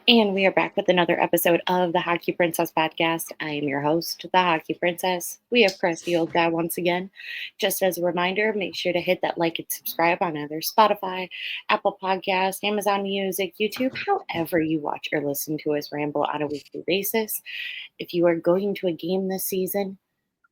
And we are back with another episode of the Hockey Princess podcast. I am your host, the Hockey Princess. We have Chris, the old guy, once again. Just as a reminder, make sure to hit that like and subscribe on either Spotify, Apple Podcast, Amazon Music, YouTube, however you watch or listen to us ramble on a weekly basis. If you are going to a game this season,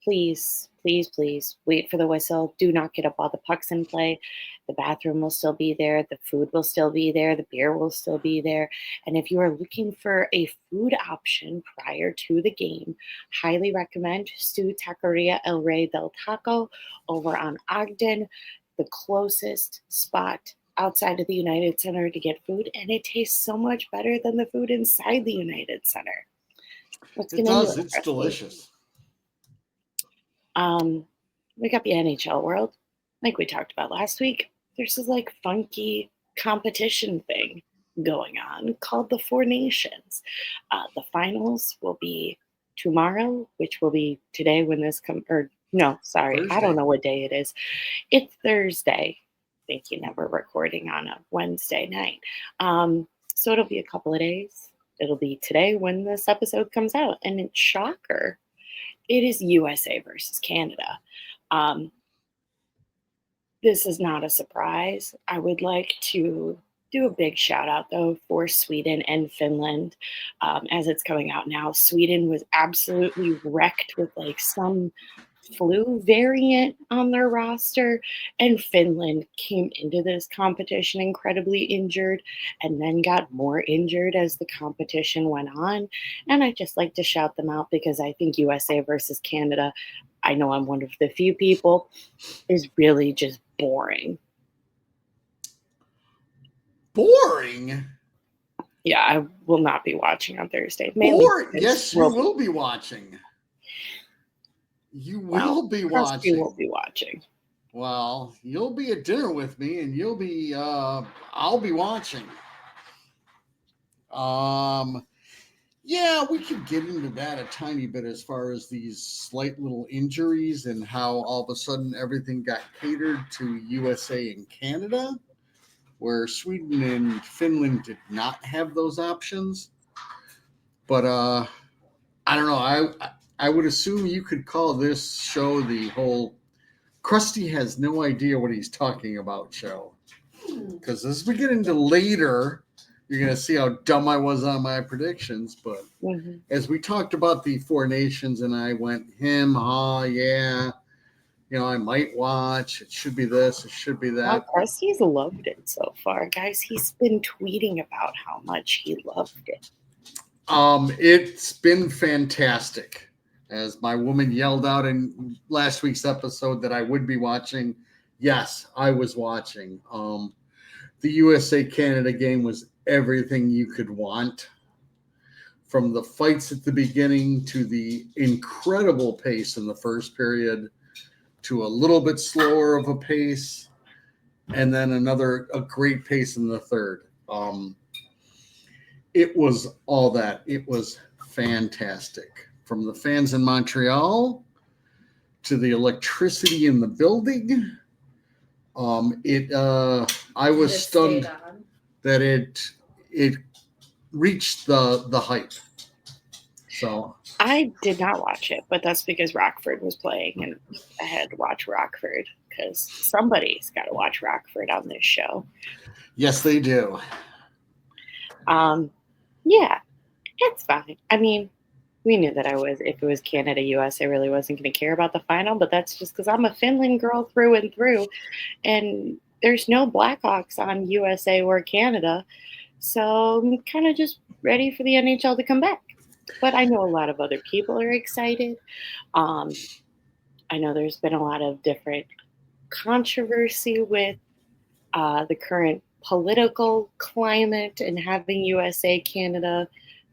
please, please, please wait for the whistle. Do not get up while the puck's in play. The bathroom will still be there. The food will still be there. The beer will still be there. And if you are looking for a food option prior to the game, highly recommend Su Taqueria El Rey del Taco over on Ogden, the closest spot outside of the United Center to get food. And it tastes so much better than the food inside the United Center. Let's It get into does. it. It's delicious. We got the NHL world, like we talked about last week. There's this like funky competition thing going on called the Four Nations. The finals will be tomorrow, which will be today when this comes. Or no, sorry, I don't Thursday. know what day it is. It's Thursday. Thinking that we're recording on a Wednesday night. So it'll be a couple of days. It'll be today when this episode comes out, and it's shocker. It is USA versus Canada. This is not a surprise. I would like to do a big shout out, though, for Sweden and Finland as it's coming out now. Sweden was absolutely wrecked with like some flu variant on their roster, and Finland came into this competition incredibly injured and then got more injured as the competition went on. And I just like to shout them out because I think USA versus Canada, I know I'm one of the few people, is really just boring. Boring? Yeah, I will not be watching on Thursday. Boring? Yes, you will be watching. You will be watching. You will be watching. Well, you'll be at dinner with me, and you'll be. I'll be watching. Yeah, we could get into that a tiny bit as far as these slight little injuries and how all of a sudden everything got catered to USA and Canada, where Sweden and Finland did not have those options. But I don't know. I would assume you could call this show the whole Krusty has no idea what he's talking about show. Because as we get into later, you're going to see how dumb I was on my predictions. But as we talked about the Four Nations, and I went, yeah, I might watch. It should be this. It should be that. Wow, Krusty's loved it so far. Guys, he's been tweeting about how much he loved it. It's been fantastic. As my woman yelled out in last week's episode that I would be watching, yes, I was watching. The USA-Canada game was everything you could want. From the fights at the beginning to the incredible pace in the first period to a little bit slower of a pace and then a great pace in the third. It was all that. It was fantastic. From the fans in Montreal to the electricity in the building. I was stunned that it reached the hype. So I did not watch it, but that's because Rockford was playing, and I had to watch Rockford because somebody's got to watch Rockford on this show. Yes, they do. Yeah, it's fine. I mean, we knew that if it was Canada US, I really wasn't going to care about the final, but that's just because I'm a Finland girl through and through, and there's no Blackhawks on USA or Canada, so I'm kind of just ready for the NHL to come back. But I know a lot of other people are excited. I know there's been a lot of different controversy with the current political climate and having USA Canada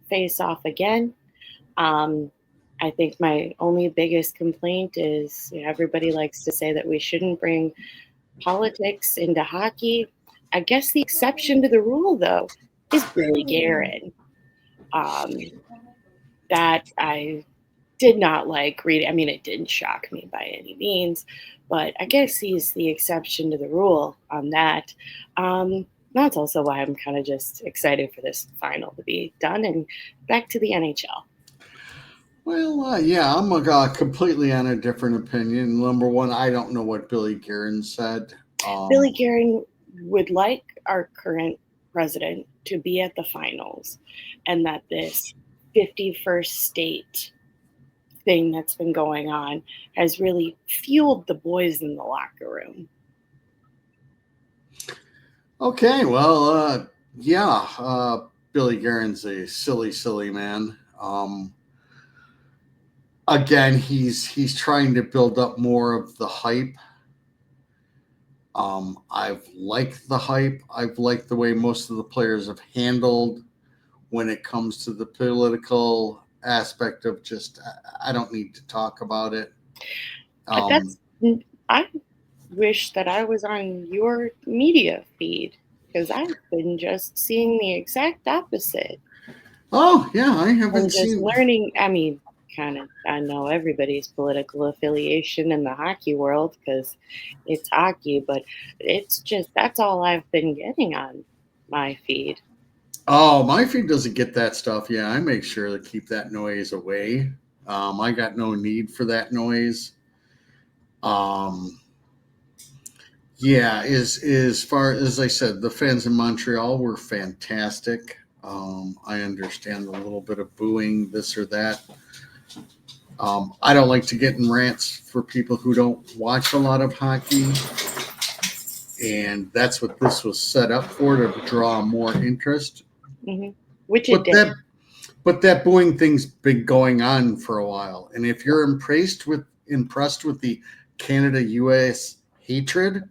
face off again. I think my only biggest complaint is everybody likes to say that we shouldn't bring politics into hockey. I guess the exception to the rule, though, is Billy Guerin. That I did not like reading. I mean, it didn't shock me by any means, but I guess he's the exception to the rule on that. That's also why I'm kind of just excited for this final to be done and back to the NHL. Well, yeah, I'm completely on a different opinion. Number one, I don't know what Billy Garen said. Billy Um, Garen would like our current president to be at the finals, and that this 51st state thing that's been going on has really fueled the boys in the locker room. okay, well, yeah, Billy Garen's a silly, silly man. Again, he's trying to build up more of the hype. I've liked the hype. I've liked the way most of the players have handled when it comes to the political aspect of just I don't need to talk about it. Um, That's I wish that I was on your media feed because I've been just seeing the exact opposite oh yeah, I haven't and just seen. learning. I mean, kind of, I know everybody's political affiliation in the hockey world because it's hockey, but it's just that's all I've been getting on my feed. Oh, my feed doesn't get that stuff. Yeah, I make sure to keep that noise away. I got no need for that noise. Um, yeah, is far as I said, the fans in Montreal were fantastic. I understand a little bit of booing, this or that. I don't like to get in rants for people who don't watch a lot of hockey, and that's what this was set up for, to draw more interest. Hmm. Which it But did. that booing thing's been going on for a while, and if you're impressed with the Canada US hatred,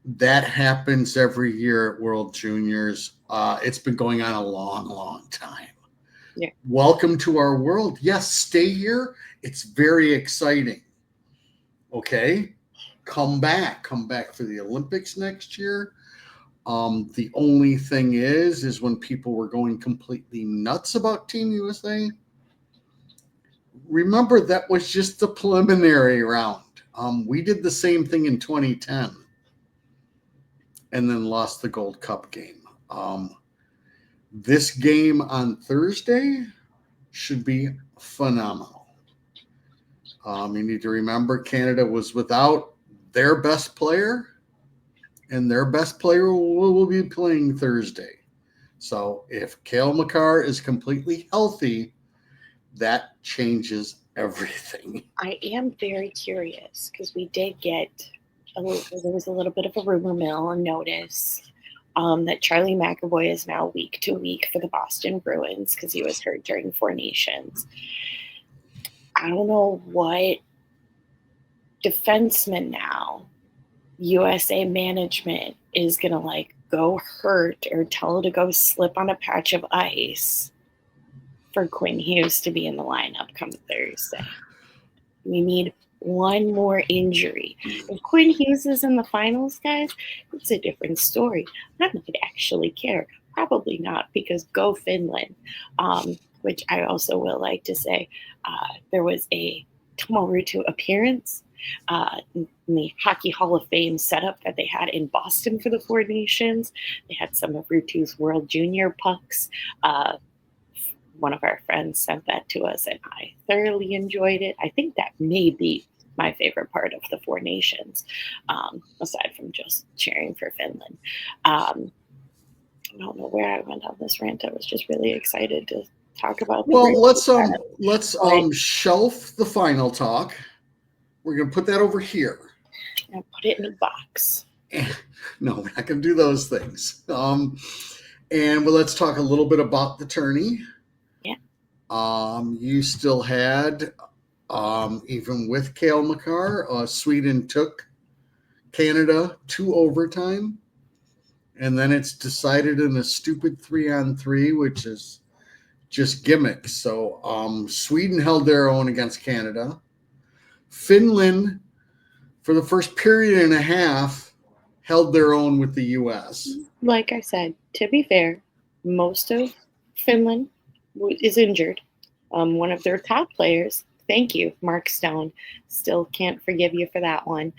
that happens every year at World Juniors. It's been going on a long, long time. Yeah. Welcome to our world. Yes, stay here. It's very exciting. Okay, come back for the Olympics next year. The only thing is when people were going completely nuts about Team USA. Remember, that was just the preliminary round. We did the same thing in 2010 and then lost the Gold Cup game. This game on Thursday should be phenomenal. You need to remember Canada was without their best player, and their best player will be playing Thursday. So if Cale Makar is completely healthy, that changes everything. I am very curious because we did get there was a little bit of a rumor mill and notice that Charlie McAvoy is now week to week for the Boston Bruins because he was hurt during Four Nations. I don't know what defenseman now USA management is gonna like go hurt or tell to go slip on a patch of ice for Quinn Hughes to be in the lineup come Thursday. We need one more injury. If Quinn Hughes is in the finals, guys, it's a different story. I might actually care. Probably not because go Finland. Which I also will like to say there was a Tomo Ruutu appearance in the Hockey Hall of Fame setup that they had in Boston for the Four Nations. They had some of Ruutu's World Junior pucks. One of our friends sent that to us, and I thoroughly enjoyed it. I think that may be my favorite part of the Four Nations, aside from just cheering for Finland. I don't know where I went on this rant. I was just really excited to talk about the Well, great let's but shelf the final talk. We're gonna put that over here. I put it in a box. No, we're not gonna do those things. But let's talk a little bit about the tourney. Yeah. You still had, even with Cale Makar, Sweden took Canada to overtime, and then it's decided in a stupid 3-on-3, which is just gimmicks. So Sweden held their own against Canada. Finland, for the first period and a half, held their own with the U.S. Like I said, to be fair, most of Finland is injured. One of their top players, thank you, Mark Stone. Still can't forgive you for that one.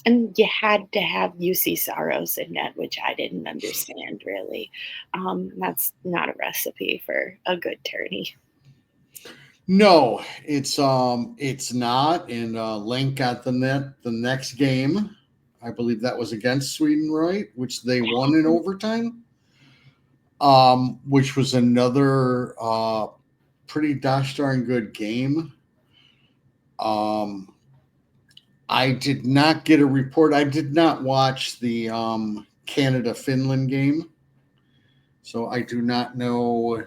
And you had to have UC Saros in net, which I didn't understand really. That's not a recipe for a good tourney. No, it's not. And Lenk got the net the next game. I believe that was against Sweden, right? Which they won in overtime. Which was another pretty gosh darn good game. Um, I did not get a report. I did not watch the Canada Finland game, so I do not know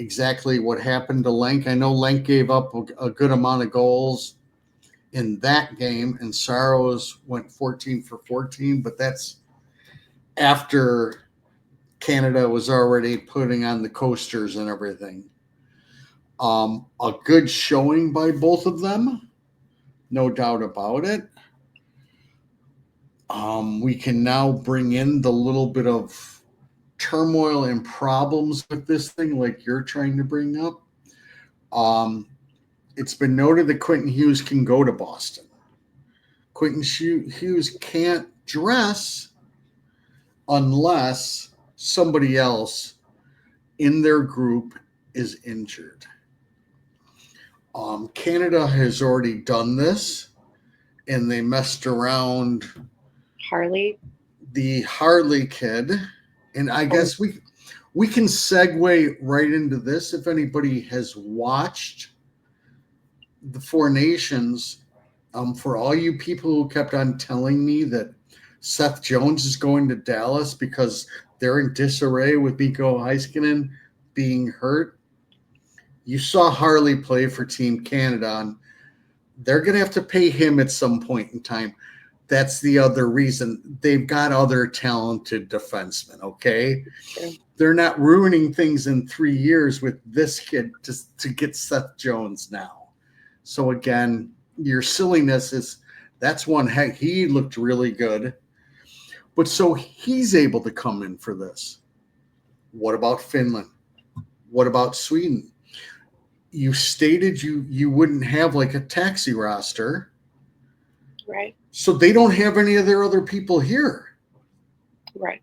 exactly what happened to Lenk. I know Lenk gave up a good amount of goals in that game, and Saros went 14 for 14, but that's after Canada was already putting on the coasters and everything. A good showing by both of them, no doubt about it. We can now bring in the little bit of turmoil and problems with this thing, like you're trying to bring up. Um, it's been noted that Quentin Hughes can go to Boston. Quentin Hughes can't dress unless somebody else in their group is injured. Canada has already done this, and they messed around Harley. the Harley kid, and I Oh, guess we can segue right into this. If anybody has watched the Four Nations, for all you people who kept on telling me that Seth Jones is going to Dallas because they're in disarray with Mikko Heiskanen being hurt, you saw Harley play for Team Canada, and they're going to have to pay him at some point in time. That's the other reason. They've got other talented defensemen, okay? true. They're not ruining things in 3 years with this kid to get Seth Jones now. So again, your silliness is that's one heck. He looked really good. But so he's able to come in for this. What about Finland? What about Sweden? You stated you wouldn't have like a taxi roster. Right. So they don't have any of their other people here. Right.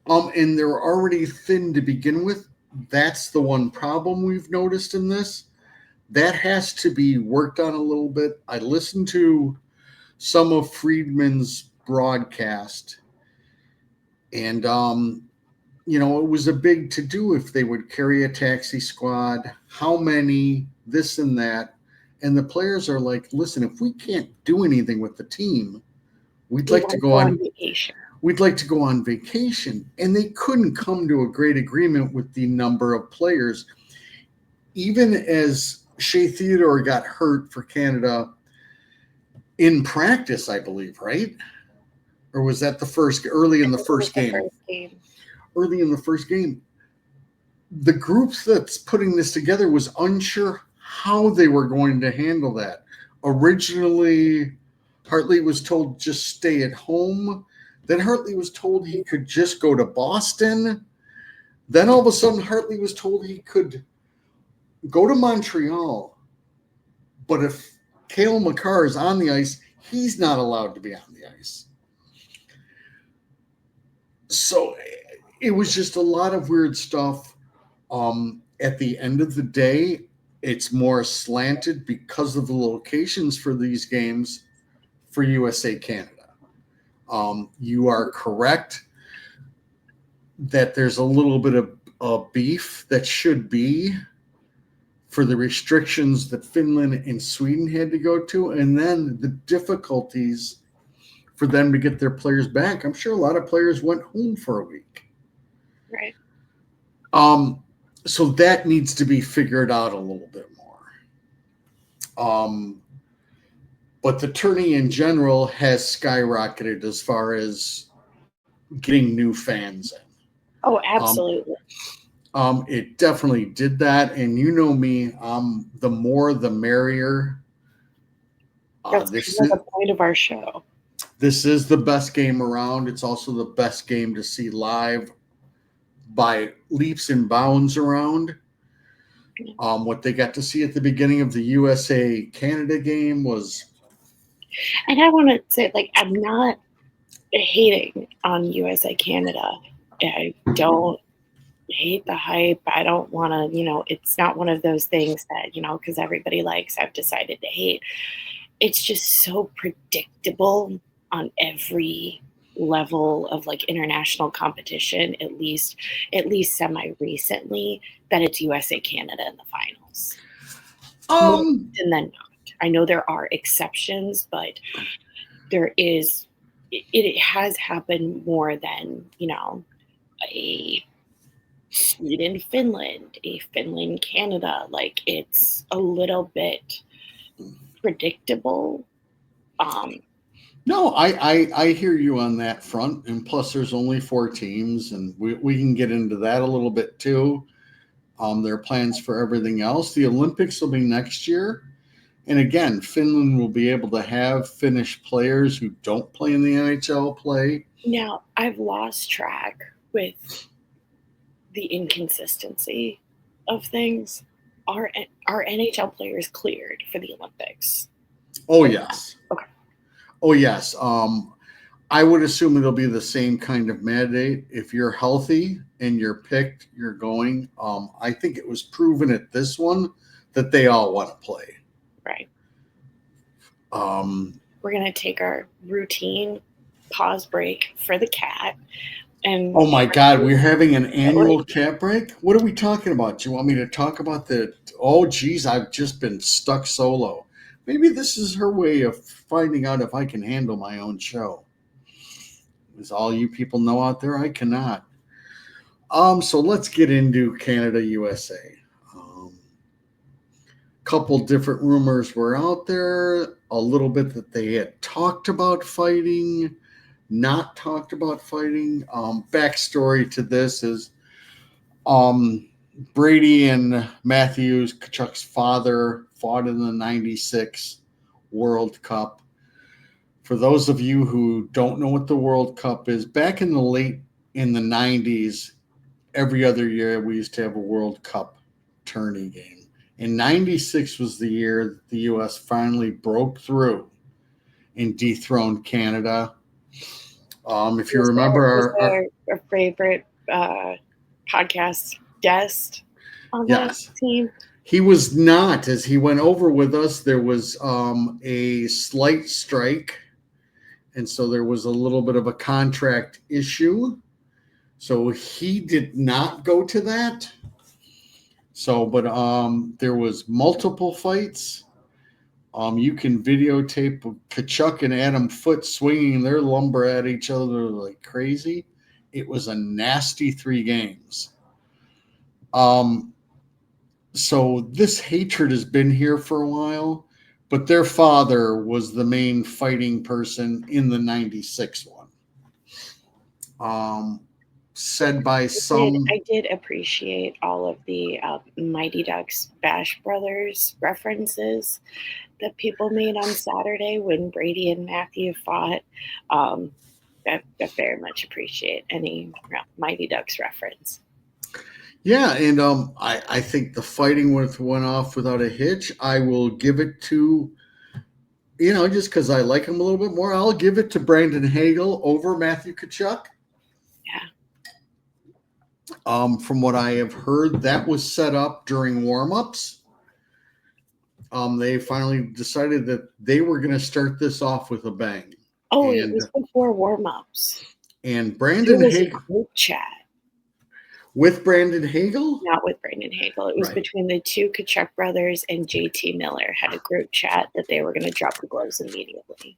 And they're already thin to begin with. That's the one problem we've noticed in this. That has to be worked on a little bit. I listened to some of Friedman's broadcast, and it was a big to do if they would carry a taxi squad, how many, this and that. And the players are like, listen, if we can't do anything with the team, we'd We like to want to go go on on vacation. we'd like to go on vacation. And they couldn't come to a great agreement with the number of players. Even as Shea Theodore got hurt for Canada in practice, I believe, right? Or was that early in the It was first the game? first game. Early in the first game, the group that's putting this together was unsure how they were going to handle that. Originally, Hartley was told just stay at home. Then Hartley was told he could just go to Boston. Then all of a sudden, Hartley was told he could go to Montreal. But if Cale Makar is on the ice, he's not allowed to be on the ice. So it was just a lot of weird stuff. At the end of the day, it's more slanted because of the locations for these games for USA Canada. You are correct that there's a little bit of beef that should be for the restrictions that Finland and Sweden had to go to, and then the difficulties for them to get their players back. I'm sure a lot of players went home for a week. Right. So that needs to be figured out a little bit more. But the tourney in general has skyrocketed as far as getting new fans in. Oh, Um, absolutely. it definitely did that, and you know me, the more the merrier. That's This kind of is the point of our show. this is the best game around. It's also the best game to see live by leaps and bounds around. What they got to see at the beginning of the USA Canada game was And I want to say, like, I'm not hating on USA Canada. I don't hate the hype. I don't want to, it's not one of those things that, because everybody likes, I've decided to hate. It's just so predictable on every level of like international competition, at least semi recently, that it's USA Canada in the finals. More Um, often than not. I know there are exceptions, but there is it has happened more than, a Sweden, Finland, a Finland, Canada. Like it's a little bit predictable. Um, no, I hear you on that front. And plus, there's only 4 teams, and we can get into that a little bit too. There are plans for everything else. The Olympics will be next year. And again, Finland will be able to have Finnish players who don't play in the NHL play. Now, I've lost track with the inconsistency of things. Are NHL players cleared for the Olympics? Oh, yes. Okay. Oh, yes. I would assume it'll be the same kind of mandate. If you're healthy and you're picked, you're going. I think it was proven at this one that they all want to play. Right. Um, We're going to take our routine pause break for the cat. And oh my God, we're having an annual cat break? What are we talking about? Do you want me to talk about the? Oh, geez, I've just been stuck solo. Maybe this is her way of finding out if I can handle my own show. As all you people know out there, I cannot. So let's get into Canada, USA. Couple different rumors were out there. A little bit that they had talked about fighting, not talked about fighting. Backstory to this is Brady and Matthews, Kachuk's father, fought in the '96 World Cup. For those of you who don't know what the World Cup is, back in the '90s, every other year we used to have a World Cup tourney game. And '96 was the year that the U.S. finally broke through and dethroned Canada. If you remember our favorite podcast guest on that yes, team. he was not. As he went over with us, there was a slight strike. And so there was a little bit of a contract issue. So he did not go to that. So, but there was multiple fights. You can videotape Kachuk and Adam Foote swinging their lumber at each other like crazy. It was a nasty 3 games. So this hatred has been here for a while, but their father was the main fighting person in the '96 one. Said by some. I did appreciate all of the Mighty Ducks Bash Brothers references that people made on Saturday when Brady and Matthew fought. I very much appreciate any Mighty Ducks reference. Yeah, and I think the fighting went off without a hitch. I will give it to, just because I like him a little bit more, I'll give it to Brandon Hagel over Matthew Kachuk. Yeah. From what I have heard, that was set up during warm-ups. They finally decided that they were going to start this off with a bang. Oh, it was before warm-ups. And Brandon Hagel. Group chat. With Brandon Hagel? Not with Brandon Hagel. It was between the 2 Kachuk brothers, and JT Miller had a group chat that they were going to drop the gloves immediately.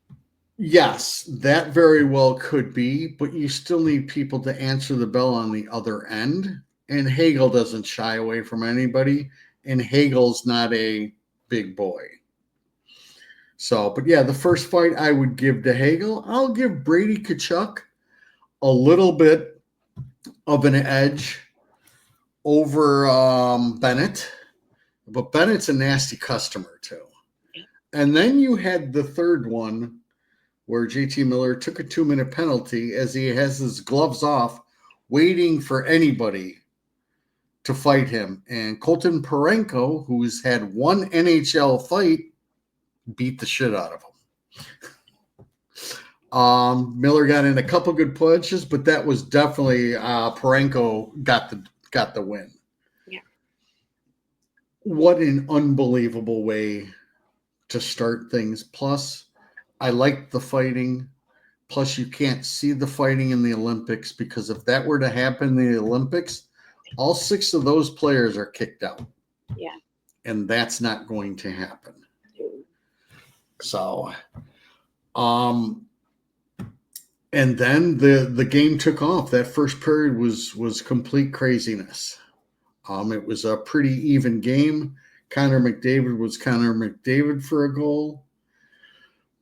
Yes, that very well could be, but you still need people to answer the bell on the other end. And Hagel doesn't shy away from anybody, and Hagel's not a big boy. So, but yeah, the first fight I would give to Hagel. I'll give Brady Kachuk a little bit of an edge over Bennett, but Bennett's a nasty customer too. And then you had the third one where JT Miller took a 2-minute penalty as he has his gloves off, waiting for anybody to fight him. And Colton Parenko, who's had one NHL fight, beat the shit out of him. Miller got in a couple good punches, but that was definitely Parenko got the win. Yeah. What an unbelievable way to start things. Plus, I like the fighting. Plus, you can't see the fighting in the Olympics because if that were to happen in the Olympics, all 6 of those players are kicked out. Yeah. And that's not going to happen. Ooh. So, and then the game took off. That first period was complete craziness. It was a pretty even game. Connor McDavid was Connor McDavid for a goal.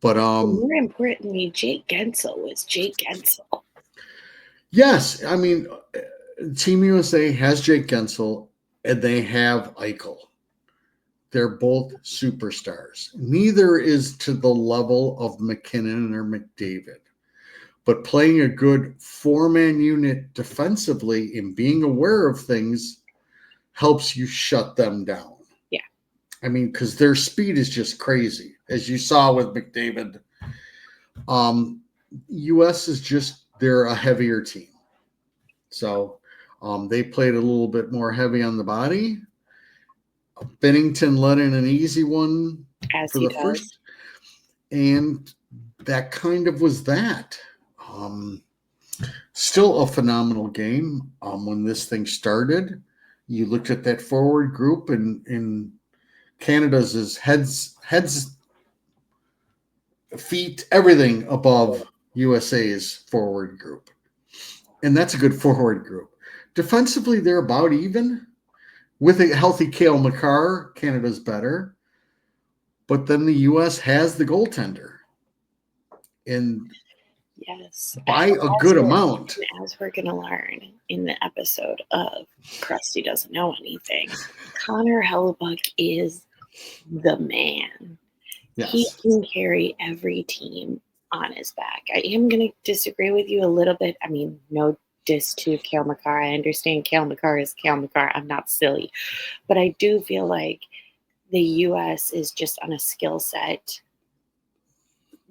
But more importantly, Jake Gensel was Jake Gensel. Yes, I mean, Team USA has Jake Gensel and they have Eichel. They're both superstars. Neither is to the level of McKinnon or McDavid. But playing a good 4-man unit defensively and being aware of things helps you shut them down. Yeah. I mean, because their speed is just crazy, as you saw with McDavid. US is just, they're a heavier team. So they played a little bit more heavy on the body. Bennington let in an easy one As for he the does. first. And that kind of was that. Still a phenomenal game. When this thing started, you looked at that forward group, and in Canada's is heads, feet, everything above USA's forward group. And that's a good forward group. Defensively, they're about even. With a healthy Cale Makar, Canada's better. But then the US has the goaltender. And yes, by a good amount. As we're going to learn in the episode of Krusty Doesn't Know Anything, Connor Hellebuck is the man. Yes. He can carry every team on his back. I am going to disagree with you a little bit. I mean, no diss to Cale Makar. I understand Cale Makar is Cale Makar. I'm not silly. But I do feel like the U.S. is just on a skill set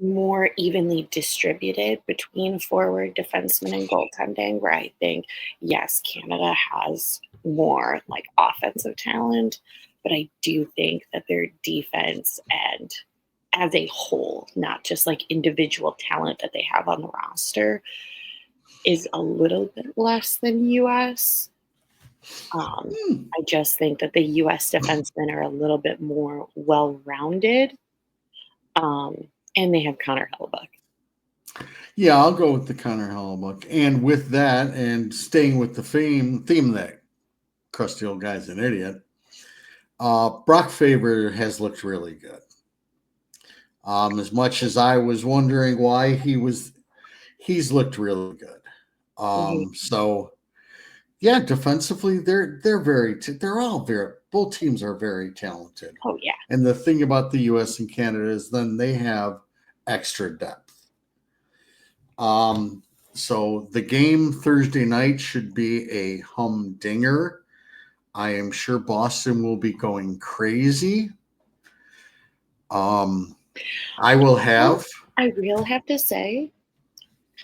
more evenly distributed between forward, defensemen, and goaltending, where I think, yes, Canada has more like offensive talent, but I do think that their defense and as a whole, not just like individual talent that they have on the roster, is a little bit less than US. I just think that the US defensemen are a little bit more well-rounded. And they have Connor Hellebuck. Yeah, I'll go with the Connor Hellebuck. And with that, and staying with the theme that crusty old guy's an idiot, Brock Faber has looked really good. As much as I was wondering why he's looked really good. So yeah, defensively they're both teams are very talented. Oh yeah. And the thing about the US and Canada is then they have extra depth. So the game Thursday night should be a humdinger. I am sure Boston will be going crazy. I will have to say,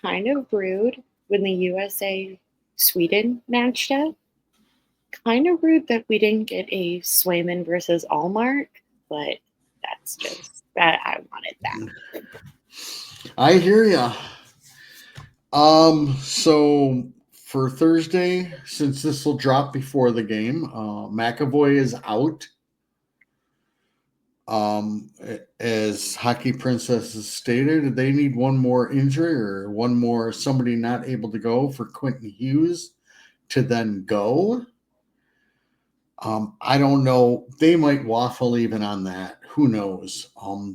kind of rude when the USA Sweden matched up. Kind of rude that we didn't get a Swayman versus Allmark, but that's just that I wanted that. I hear ya. So for Thursday, since this will drop before the game, McAvoy is out. As Hockey Princess has stated, they need one more injury or one more somebody not able to go for Quentin Hughes to then go. I don't know. They might waffle even on that. Who knows?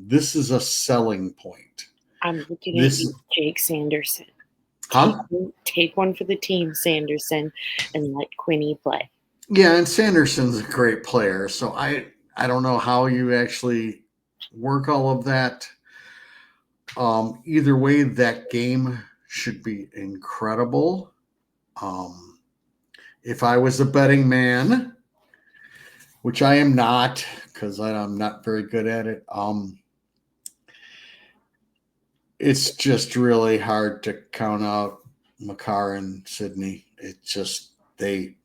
This is a selling point. I'm looking at you, Jake Sanderson. Take one for the team, Sanderson, and let Quinny play. Yeah, and Sanderson's a great player, so I don't know how you actually work all of that. Either way, that game should be incredible. If I was a betting man, which I am not because I'm not very good at it, it's just really hard to count out Makar and Sydney. It just they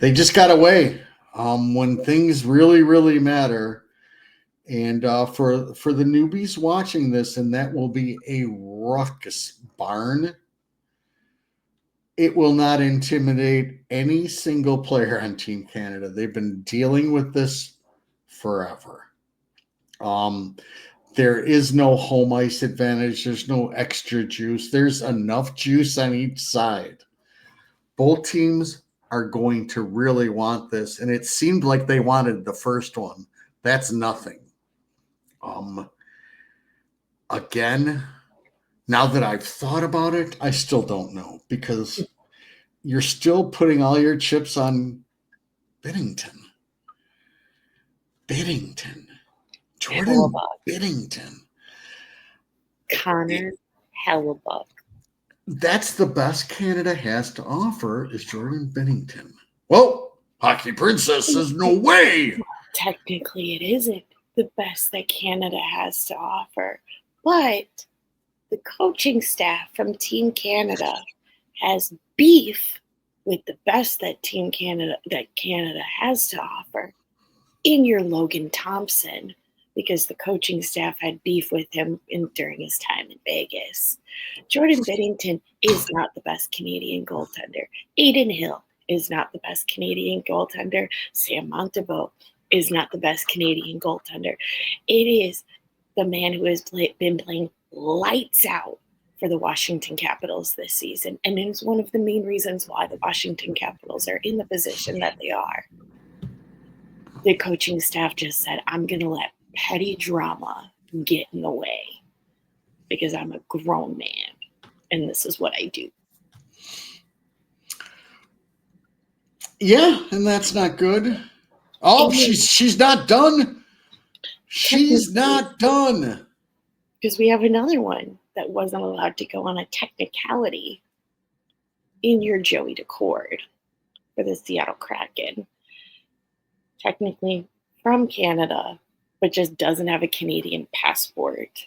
just got away when things really really matter. And for the newbies watching this, and that will be a ruckus barn. It will not intimidate any single player on Team Canada. They've been dealing with this forever. Um, there is no home ice advantage. There's no extra juice. There's enough juice on each side. Both teams are going to really want this, and it seemed like they wanted the first one. That's nothing. Um, Again, now that I've thought about it, I still don't know because you're still putting all your chips on Binnington. Binnington. Jordan Hellebuck. Binnington. Connor Hellebuck. That's the best Canada has to offer is Jordan Binnington. Well, Hockey Princess says no way. Technically, it isn't the best that Canada has to offer, but the coaching staff from Team Canada has beef with the best that Canada has to offer in your Logan Thompson, because the coaching staff had beef with him during his time in Vegas. Jordan Binnington is not the best Canadian goaltender. Aiden Hill is not the best Canadian goaltender. Sam Montembeault is not the best Canadian goaltender. It is the man who has been playing lights out for the Washington Capitals this season. And it is one of the main reasons why the Washington Capitals are in the position that they are. The coaching staff just said, I'm going to let petty drama get in the way because I'm a grown man and this is what I do. Yeah, and that's not good. Oh, she's not done. She's not done. Because we have another one that wasn't allowed to go on a technicality in your Joey Decord for the Seattle Kraken. Technically from Canada, but just doesn't have a Canadian passport.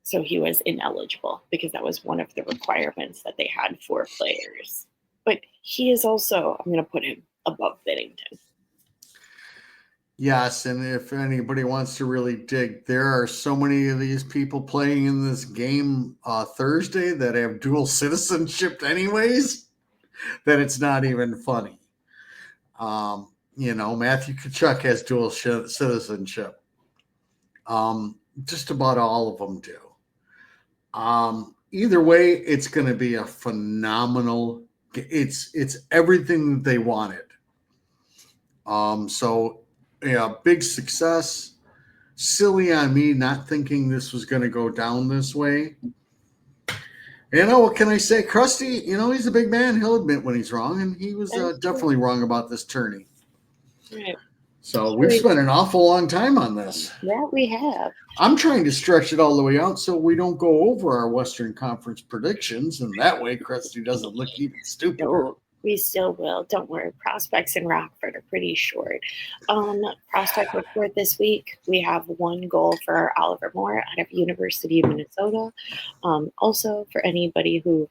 So he was ineligible because that was one of the requirements that they had for players. But he is also, I'm going to put him above Binnington. Yes, and if anybody wants to really dig, there are so many of these people playing in this game Thursday that have dual citizenship anyways that it's not even funny. Matthew Tkachuk has dual citizenship. Just about all of them do. Either way, it's going to be a phenomenal. It's everything that they wanted. So yeah, big success. Silly on me not thinking this was going to go down this way. What can I say? Krusty, he's a big man. He'll admit when he's wrong, and he was definitely wrong about this tourney. Right. So we've spent an awful long time on this. Yeah, we have. I'm trying to stretch it all the way out so we don't go over our Western Conference predictions, and that way Krusty doesn't look even stupider. No, we still will. Don't worry. Prospects in Rockford are pretty short. Prospect report this week, we have one goal for Oliver Moore out of University of Minnesota. Also, for anybody who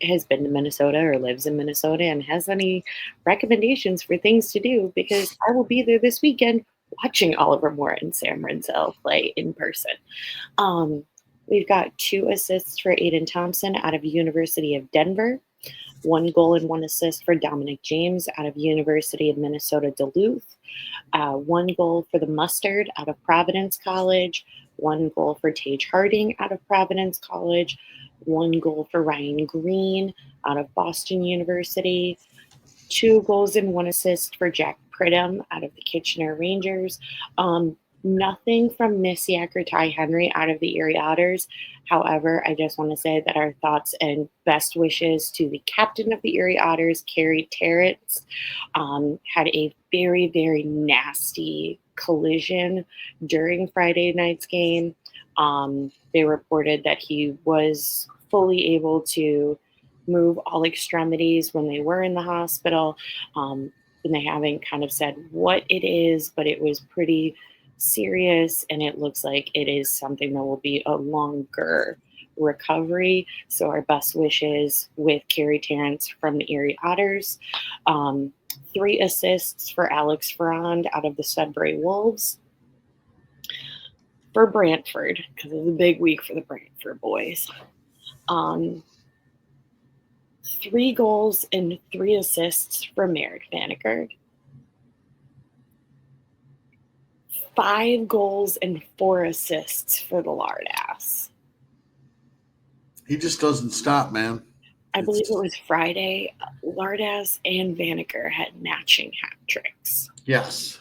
has been to Minnesota or lives in Minnesota and has any recommendations for things to do, because I will be there this weekend watching Oliver Moore and Sam Renzel play in person. We've got 2 assists for Aiden Thompson out of University of Denver, 1 goal and 1 assist for Dominic James out of University of Minnesota Duluth, 1 goal for the Mustard out of Providence College, 1 goal for Tage Harding out of Providence College, 1 goal for Ryan Green out of Boston University, 2 goals and 1 assist for Jack Pridham out of the Kitchener Rangers. Nothing from Misiak or Ty Henry out of the Erie Otters. However, I just want to say that our thoughts and best wishes to the captain of the Erie Otters, Carey Terrence, had a very, very nasty collision during Friday night's game. They reported that he was fully able to move all extremities when they were in the hospital. And they haven't kind of said what it is, but it was pretty serious, and it looks like it is something that will be a longer recovery. So our best wishes with Carrie Terrence from the Erie Otters. 3 assists for Alex Ferrand out of the Sudbury Wolves. For Brantford, because it's a big week for the Brantford boys. 3 goals and 3 assists for Merrick Vanneker. 5 goals and 4 assists for the Lardass. He just doesn't stop, man. I believe it was Friday. Lardass and Vanneker had matching hat tricks. Yes.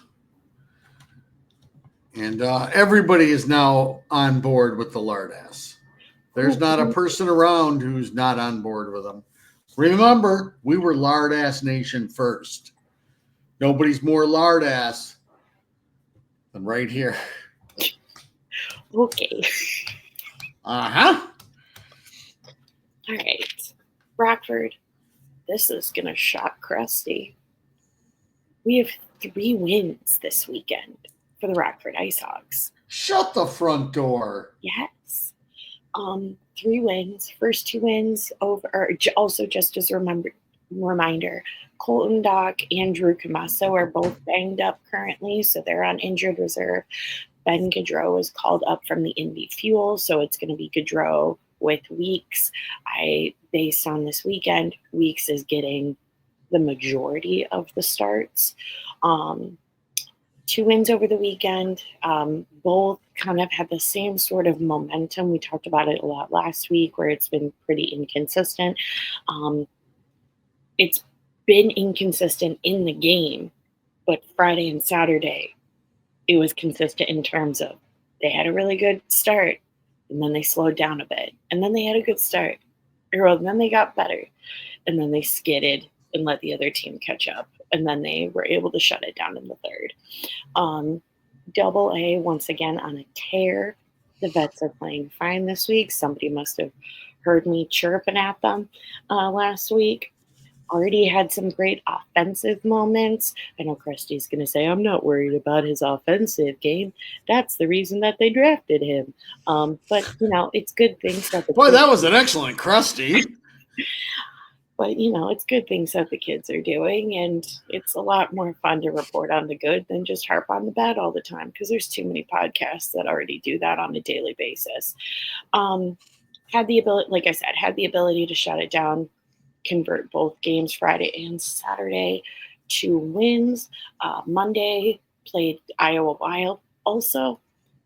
And everybody is now on board with the Lardass. There's not a person around who's not on board with them. Remember, we were Lardass Nation first. Nobody's more Lardass than right here. Okay. Uh-huh. All right. Rockford, this is going to shock Krusty. We have 3 wins this weekend for the Rockford Ice Hogs. Shut the front door. Yes. 3 wins. First 2 wins over. Or also, just as a reminder, Colton Dock and Drew Camasso are both banged up currently, so they're on injured reserve. Ben Gaudreau is called up from the Indy Fuel, so it's going to be Gaudreau with Weeks. Based on this weekend, Weeks is getting the majority of the starts. 2 wins over the weekend. Both kind of had the same sort of momentum. We talked about it a lot last week, where it's been pretty inconsistent. It's been inconsistent in the game, but Friday and Saturday, it was consistent in terms of they had a really good start, and then they slowed down a bit, and then they had a good start, and then they got better, and then they skidded and let the other team catch up, and then they were able to shut it down in the third. Double A, once again, on a tear. The Vets are playing fine this week. Somebody must have heard me chirping at them last week. Already had some great offensive moments. I know Krusty's going to say, I'm not worried about his offensive game. That's the reason that they drafted him. But, it's good things that Boy, that was an excellent Krusty. But, it's good things that the kids are doing, and it's a lot more fun to report on the good than just harp on the bad all the time, because there's too many podcasts that already do that on a daily basis. Had the ability to shut it down, convert both games Friday and Saturday to wins. Monday played Iowa Wild. Also,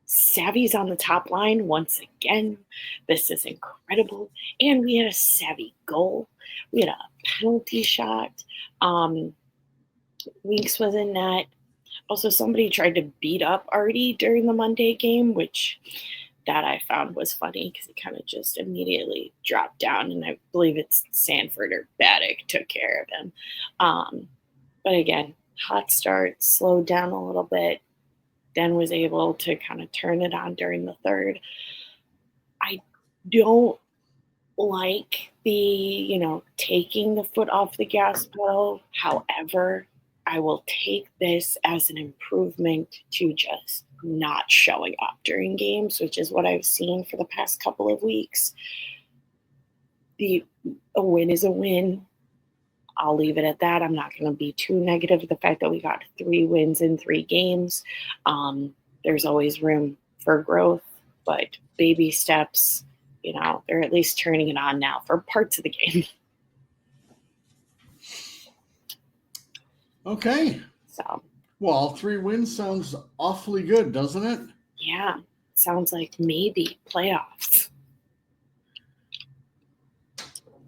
Savvy's on the top line once again. This is incredible. And we had a Savvy goal. We had a penalty shot. Weeks was in net. Also, somebody tried to beat up Artie during the Monday game, which that I found was funny because he kind of just immediately dropped down, and I believe it's Sanford or Baddock took care of him. But again, hot start, slowed down a little bit, then was able to kind of turn it on during the third. I don't like the, taking the foot off the gas pedal. However, I will take this as an improvement to just not showing up during games, which is what I've seen for the past couple of weeks. A win is a win. I'll leave it at that. I'm not going to be too negative with the fact that we got 3 wins in 3 games. There's always room for growth, but baby steps, they're at least turning it on now for parts of the game. Okay. So. Well, 3 wins sounds awfully good, doesn't it? Yeah. Sounds like maybe playoffs.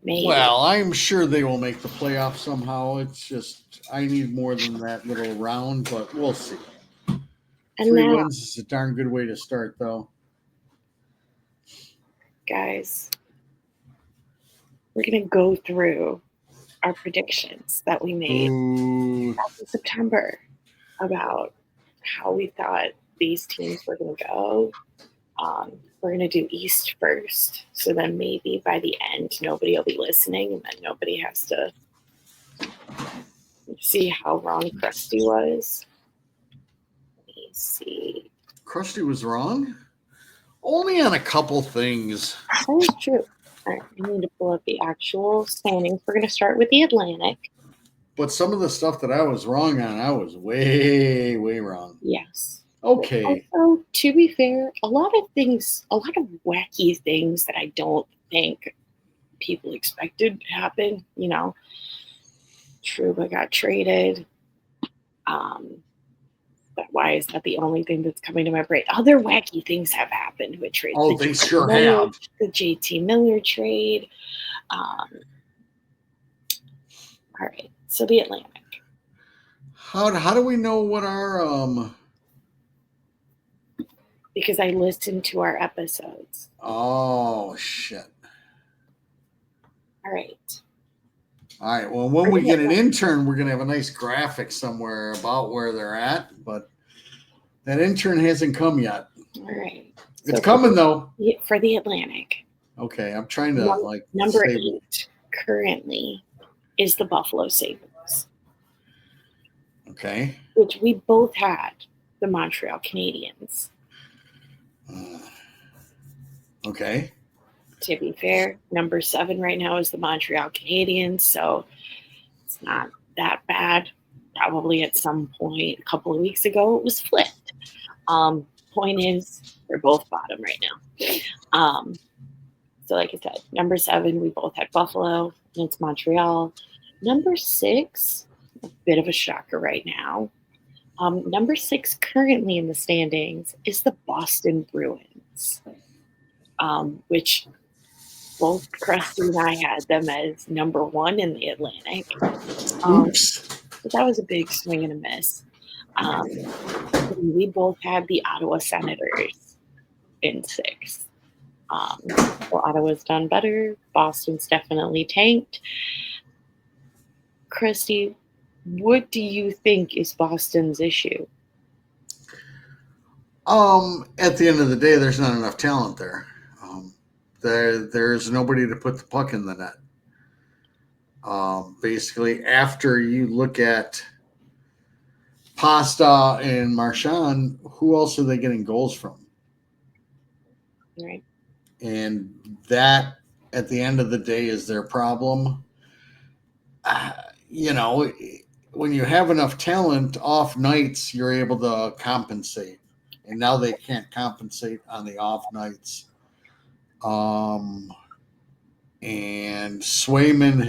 Maybe. Well, I'm sure they will make the playoffs somehow. It's just I need more than that little round, but we'll see. And 3 wins is a darn good way to start, though. Guys, we're going to go through our predictions that we made back in September about how we thought these teams were going to go. We're going to do East first, so then maybe by the end nobody will be listening, and then nobody has to see how wrong Krusty was. Let me see. Krusty was wrong? Only on a couple things. That is true. All right, I need to pull up the actual standings. We're going to start with the Atlantic. But some of the stuff that I was wrong on, I was way, way wrong. Yes. Okay. Also, to be fair, a lot of wacky things that I don't think people expected to happen. Truba got traded. But why is that the only thing that's coming to my brain? Other wacky things have happened with trades. Oh, they sure have. The JT Miller trade. All right, so the Atlantic. How do we know what our Because I listened to our episodes. Oh shit. All right. All right. Well, when we get an intern, we're gonna have a nice graphic somewhere about where they're at, but that intern hasn't come yet. All right. It's coming though. For the Atlantic. Okay, I'm trying to number 8 currently is the Buffalo Sabres. Okay. Which we both had the Montreal Canadiens. Okay. To be fair, number 7 right now is the Montreal Canadiens, so it's not that bad. Probably at some point a couple of weeks ago it was flipped. Point is, they're both bottom right now. So like I said, number 7, we both had Buffalo, and it's Montreal. Number 6, a bit of a shocker right now. Number 6 currently in the standings is the Boston Bruins, which both Krusty and I had them as number 1 in the Atlantic. Oops. But that was a big swing and a miss. We both had the Ottawa Senators in 6. Well, Ottawa's done better. Boston's definitely tanked. Krusty, what do you think is Boston's issue? At the end of the day, there's not enough talent there. There's nobody to put the puck in the net. Basically, after you look at Pasta and Marchand, who else are they getting goals from? Right. And that, at the end of the day, is their problem. When you have enough talent, off nights, you're able to compensate. And now they can't compensate on the off nights. And Swayman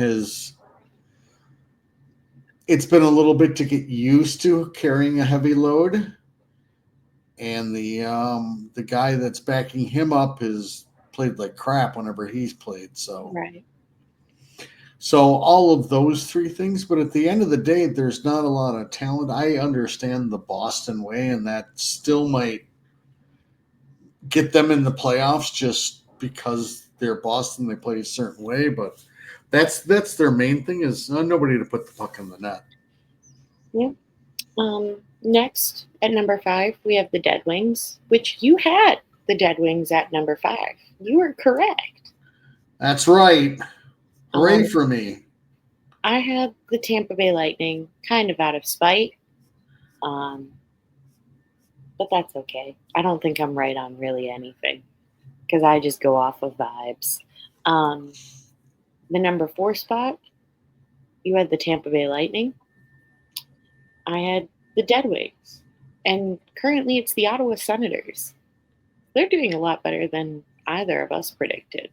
it's been a little bit to get used to carrying a heavy load. And the guy that's backing him up has played like crap whenever he's played. So right. So all of those 3 things, but at the end of the day, there's not a lot of talent. I understand the Boston way, and that still might get them in the playoffs just because they're Boston. They play a certain way, but that's their main thing is nobody to put the puck in the net. Yeah. Next, at number 5, we have the Dead Wings, which you had the Dead Wings at number 5. You were correct. That's right. Hooray for me. I had the Tampa Bay Lightning kind of out of spite. But that's okay. I don't think I'm right on really anything because I just go off of vibes. The number 4 spot, you had the Tampa Bay Lightning. I had the Dead Wings. And currently it's the Ottawa Senators. They're doing a lot better than either of us predicted.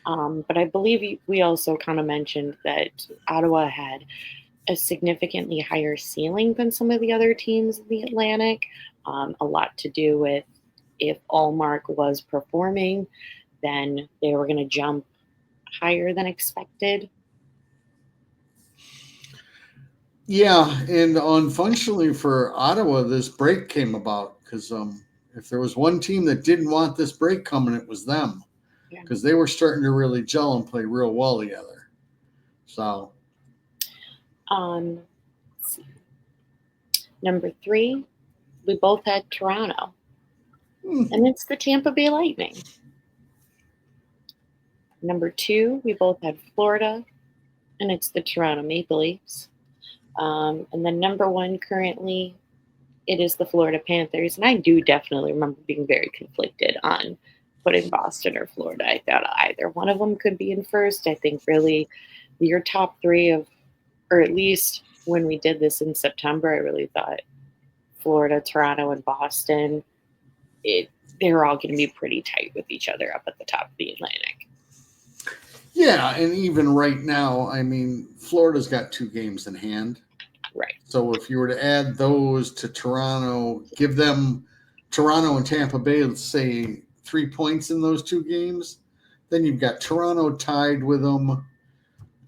But I believe we also kind of mentioned that Ottawa had a significantly higher ceiling than some of the other teams in the Atlantic. A lot to do with if Allmark was performing, then they were going to jump higher than expected. Yeah, and unfortunately for Ottawa, this break came about because if there was one team that didn't want this break coming, it was them because they were starting to really gel and play real well together. So, let's see. Number 3, we both had Toronto, and it's the Tampa Bay Lightning. Number 2, we both had Florida, and it's the Toronto Maple Leafs. And then number 1 currently it is the Florida Panthers, and I do definitely remember being very conflicted on putting Boston or Florida. I thought either one of them could be in first. I think really your top three of, or at least when we did this in September, I really thought Florida, Toronto, and Boston, it they're all going to be pretty tight with each other up at the top of the Atlantic. Yeah, and even right now, I mean, Florida's got 2 games in hand. Right. So if you were to add those to Toronto, give them Toronto and Tampa Bay, let's say 3 points in those 2 games, then you've got Toronto tied with them,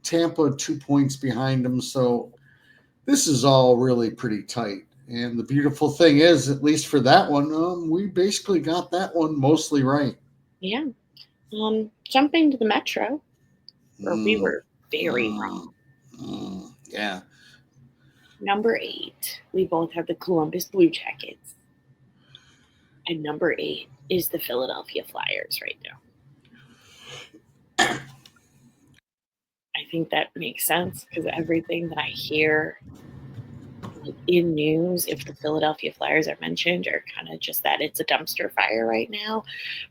Tampa 2 points behind them. So this is all really pretty tight. And the beautiful thing is, at least for that one, we basically got that one mostly right. Yeah. Jumping to the Metro, where we Mm, were very mm, wrong. yeah. Number 8, we both have the Columbus Blue Jackets. And number 8 is the Philadelphia Flyers right now. I think that makes sense because everything that I hear like in news, if the Philadelphia Flyers are mentioned, are kind of just that it's a dumpster fire right now,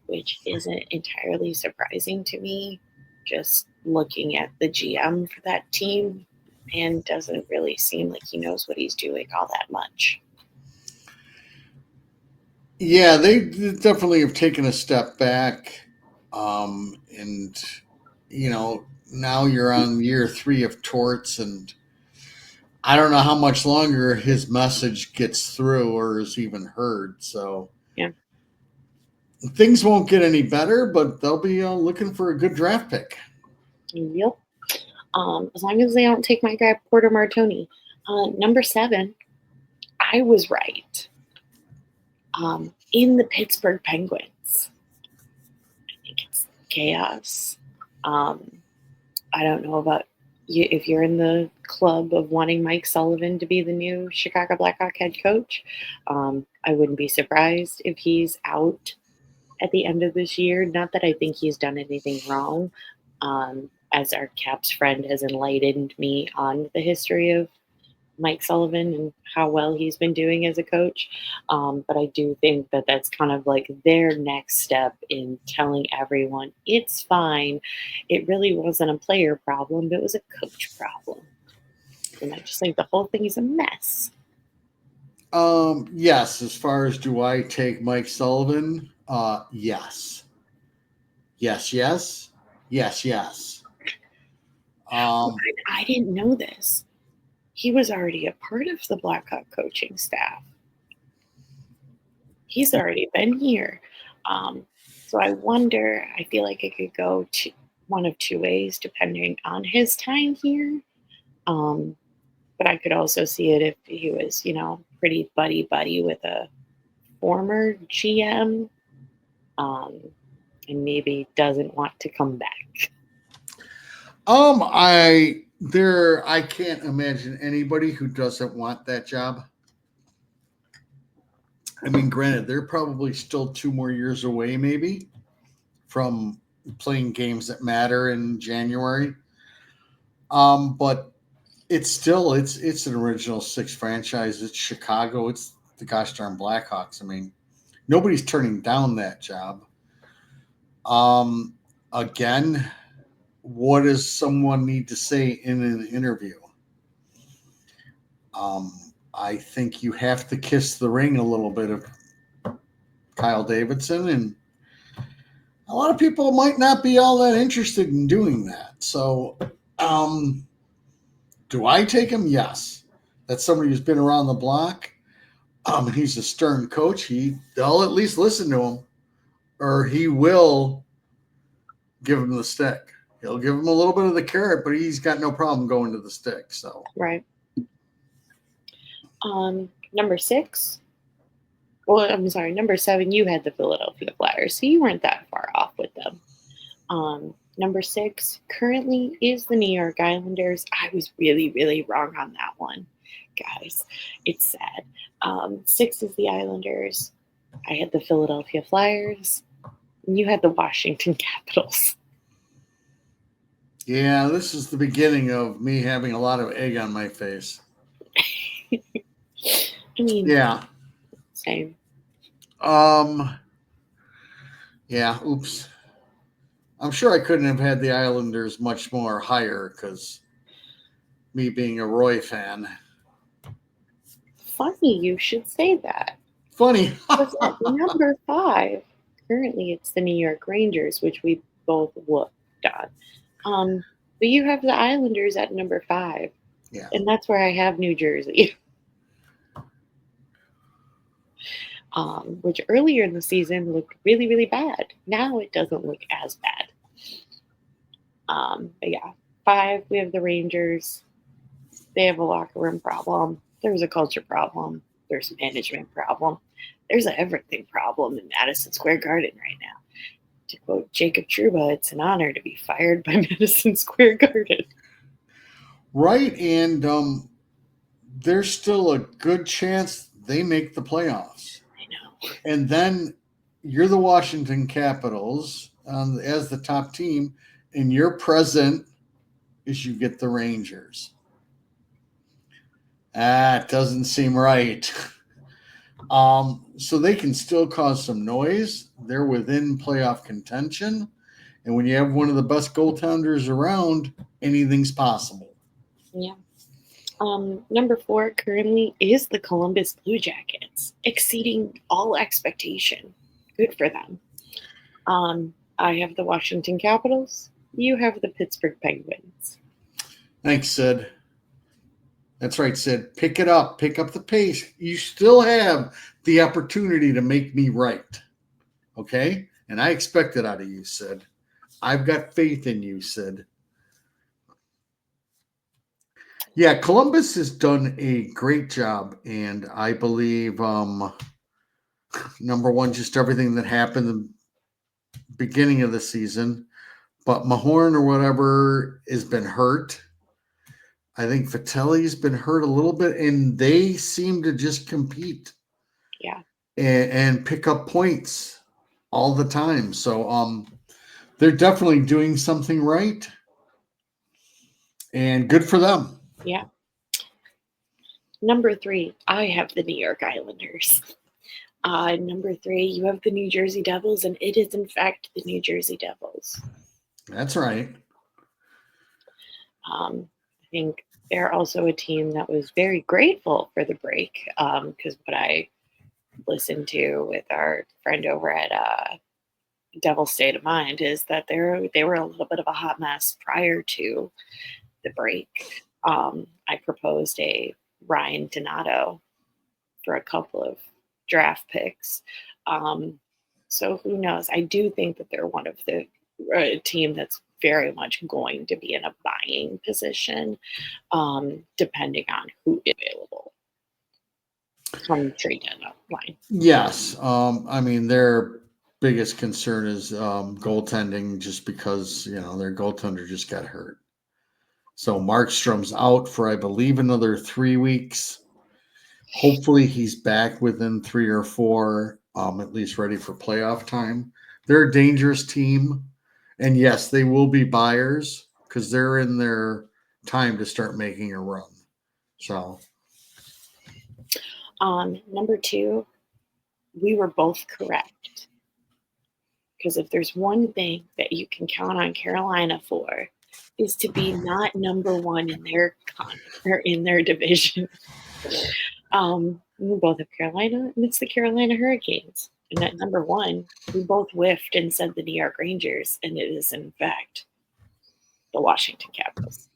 which isn't entirely surprising to me. Just looking at the GM for that team, and doesn't really seem like he knows what he's doing all that much. Yeah, they definitely have taken a step back. And, now you're on year 3 of Torts, and I don't know how much longer his message gets through or is even heard. So Yeah. things won't get any better, but they'll be looking for a good draft pick. Yep. As long as they don't take my guy Porter Martoni. Number 7, I was right. In the Pittsburgh Penguins, I think it's chaos. Um, I don't know about you if you're in the club of wanting Mike Sullivan to be the new Chicago Blackhawk head coach. I wouldn't be surprised if he's out at the end of this year. Not that I think he's done anything wrong, as our Caps friend has enlightened me on the history of Mike Sullivan and how well he's been doing as a coach. But I do think that that's kind of like their next step in telling everyone it's fine. It really wasn't a player problem, it was a coach problem. And I just think the whole thing is a mess. Yes, as far as do I take Mike Sullivan? Yes. Yes, yes. Yes, yes. Oh, Um, I didn't know this. He was already a part of the Blackhawk coaching staff. He's already been here. Um, so I wonder, I feel like it could go to one of two ways depending on his time here. Um, but I could also see it if he was, pretty buddy buddy with a former GM, um, and maybe doesn't want to come back. I can't imagine anybody who doesn't want that job. I mean, granted, they're probably still 2 more years away, maybe, from playing games that matter in January. But it's an original 6 franchise. It's Chicago. It's the gosh darn Blackhawks. I mean, nobody's turning down that job. Um, Again, what does someone need to say in an interview? I think you have to kiss the ring a little bit of Kyle Davidson, and a lot of people might not be all that interested in doing that. So, um, do I take him? Yes. That's somebody who's been around the block. He's a stern coach. They'll at least listen to him, or he will give him the stick. He'll give him a little bit of the carrot, but he's got no problem going to the stick. So, Right. Number 6. Well, I'm sorry, number 7, you had the Philadelphia Flyers, so you weren't that far off with them. Number 6 currently is the New York Islanders. I was really, really wrong on that one, guys. It's sad. 6 is the Islanders. I had the Philadelphia Flyers. And you had the Washington Capitals. yeah, this is the beginning of me having a lot of egg on my face. I mean, Yeah. Same. Um, yeah, oops. I'm sure I couldn't have had the Islanders much more higher because me being a Roy fan. Funny you should say that. Funny. Because at number 5, currently it's the New York Rangers, which we both whooped on. But you have the Islanders at number 5, Yeah. and that's where I have New Jersey. Which earlier in the season looked really, really bad. Now it doesn't look as bad. But yeah, 5, we have the Rangers. They have a locker room problem. There's a culture problem. There's a management problem. There's an everything problem in Madison Square Garden right now. To quote Jacob Trouba, it's an honor to be fired by Madison Square Garden. Right, and there's still a good chance they make the playoffs. I know. And then you're the Washington Capitals as the top team, and your present is you get the Rangers. That doesn't seem right. So they can still cause some noise. They're within playoff contention. And when you have one of the best goaltenders around, anything's possible. Yeah. Number 4 currently is the Columbus Blue Jackets, exceeding all expectation. Good for them. I have the Washington Capitals. You have the Pittsburgh Penguins. Thanks, Sid. That's right, Sid. Pick it up. Pick up the pace. You still have the opportunity to make me right. Okay? And I expect it out of you, Sid. I've got faith in you, Sid. Yeah, Columbus has done a great job, and I believe number one, just everything that happened in the beginning of the season. But Mahorn or whatever has been hurt. I think Vitelli's been hurt a little bit, and they seem to just compete. Yeah. And pick up points all the time. So they're definitely doing something right. And good for them. Yeah. Number 3, I have the New York Islanders. Number 3, you have the New Jersey Devils, and it is in fact the New Jersey Devils. That's right. I think they're also a team that was very grateful for the break because what I listened to with our friend over at Devil State of Mind is that they were a little bit of a hot mess prior to the break. I proposed a Ryan Donato for a couple of draft picks. So who knows? I do think that they're one of the team that's very much going to be in a buying position, depending on who is available from the trade deadline. Yes. I mean, their biggest concern is goaltending just because, their goaltender just got hurt. So Markstrom's out for, I believe, another 3 weeks. Hopefully he's back within 3 or 4, at least ready for playoff time. They're a dangerous team. And yes, they will be buyers because they're in their time to start making a run. So, number 2, we were both correct. Because if there's one thing that you can count on Carolina for, is to be not number 1 in their division. We both have Carolina, and it's the Carolina Hurricanes. And at number 1, we both whiffed and said the New York Rangers, and it is in fact the Washington Capitals.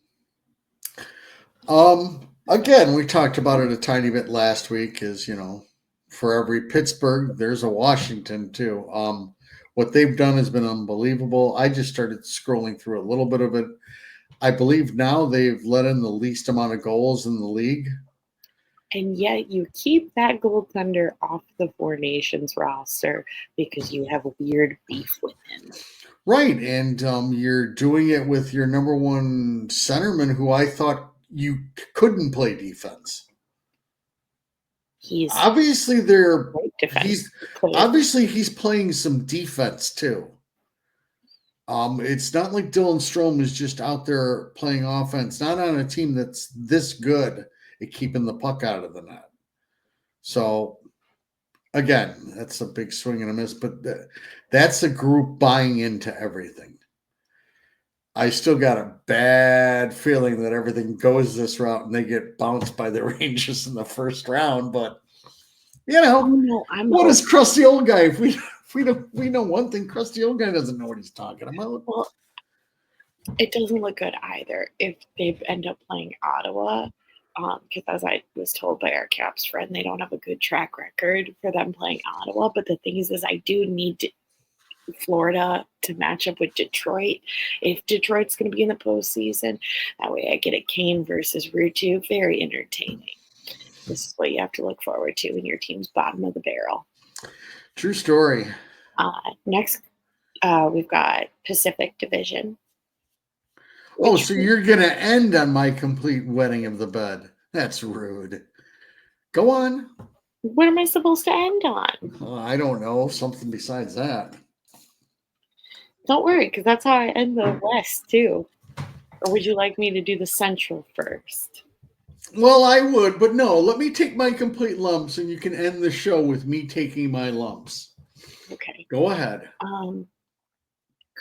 Again, we talked about it a tiny bit last week. Is for every Pittsburgh, there's a Washington too. What they've done has been unbelievable. I just started scrolling through a little bit of it. I believe now they've let in the least amount of goals in the league. And yet you keep that goaltender off the Four Nations roster because you have a weird beef with him. Right. And you're doing it with your number 1 centerman who I thought you couldn't play defense. He's obviously he's playing some defense too. It's not like Dylan Strome is just out there playing offense, not on a team that's this good at keeping the puck out of the net. So again, that's a big swing and a miss, but that's a group buying into everything. I still got a bad feeling that everything goes this route and they get bounced by the Rangers in the first round. But you Oh know, no, I'm what is hoping. crusty old guy? If we know one thing, crusty old guy doesn't know what he's talking about. Well, it doesn't look good either if they end up playing Ottawa. Because as I was told by our Caps friend, they don't have a good track record for them playing Ottawa. But the thing is I do need Florida to match up with Detroit. If Detroit's going to be in the postseason, that way I get a Kane versus Rutu. Very entertaining. This is what you have to look forward to when your team's bottom of the barrel. True story. Next, we've got Pacific Division. Oh, Which so you're gonna end on my complete wetting of the bed? That's rude. Go on. what am I supposed to end on? I don't know, something besides that. Don't worry, because that's how I end the West too. Or would you like me to do the Central first? Well, I would, but no. Let me take my complete lumps, and you can end the show with me taking my lumps. Okay. Go ahead.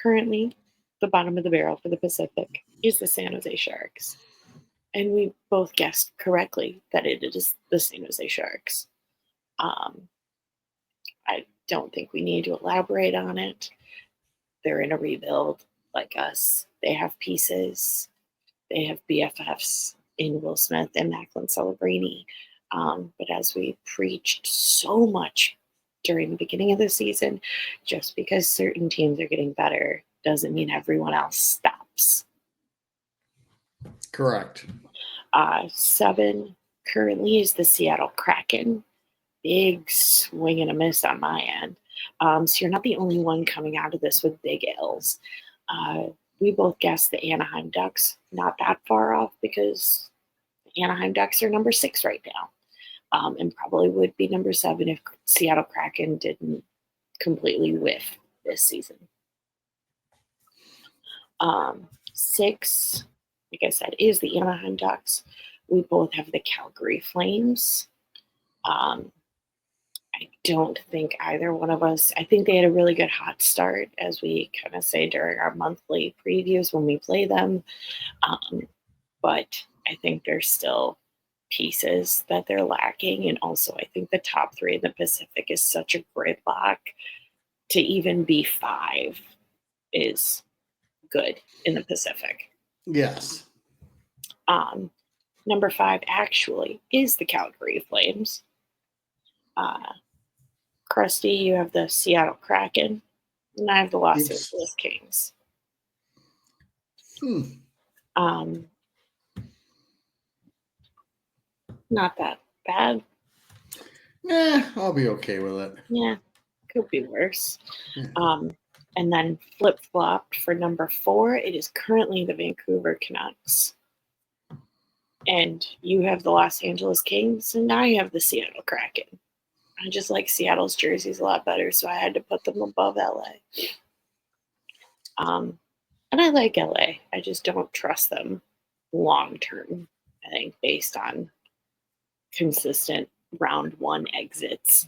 Currently, the bottom of the barrel for the Pacific is the San Jose Sharks. And we both guessed correctly that it is the San Jose Sharks. Um, I don't think we need to elaborate on it. They're in a rebuild like us. They have pieces. They have BFFs in Will Smith and Macklin Celebrini. But as we preached so much during the beginning of the season, just because certain teams are getting better doesn't mean everyone else stops. Correct. 7 currently is the Seattle Kraken. Big swing and a miss on my end. So you're not the only one coming out of this with big L's. We both guessed the Anaheim Ducks, not that far off because the Anaheim Ducks are number 6 right now, and probably would be number 7 if Seattle Kraken didn't completely whiff this season. 6, like I said, is the Anaheim Ducks. We both have the Calgary Flames. I don't think either one of us, I think they had a really good hot start, as we kind of say during our monthly previews when we play them. But I think there's still pieces that they're lacking. And also, I think the top 3 in the Pacific is such a gridlock. To even be 5 is good in the Pacific. Yes. Number 5 actually is the Calgary Flames. Krusty, you have the Seattle Kraken, and I have the Los Angeles Kings. Not that bad. I'll be okay with it. Yeah, could be worse. And then flip-flopped for number 4, it is currently the Vancouver Canucks. And you have the Los Angeles Kings, and I have the Seattle Kraken. I just like Seattle's jerseys a lot better, so I had to put them above LA. And I like LA. I just don't trust them long term, I think, based on consistent round 1 exits.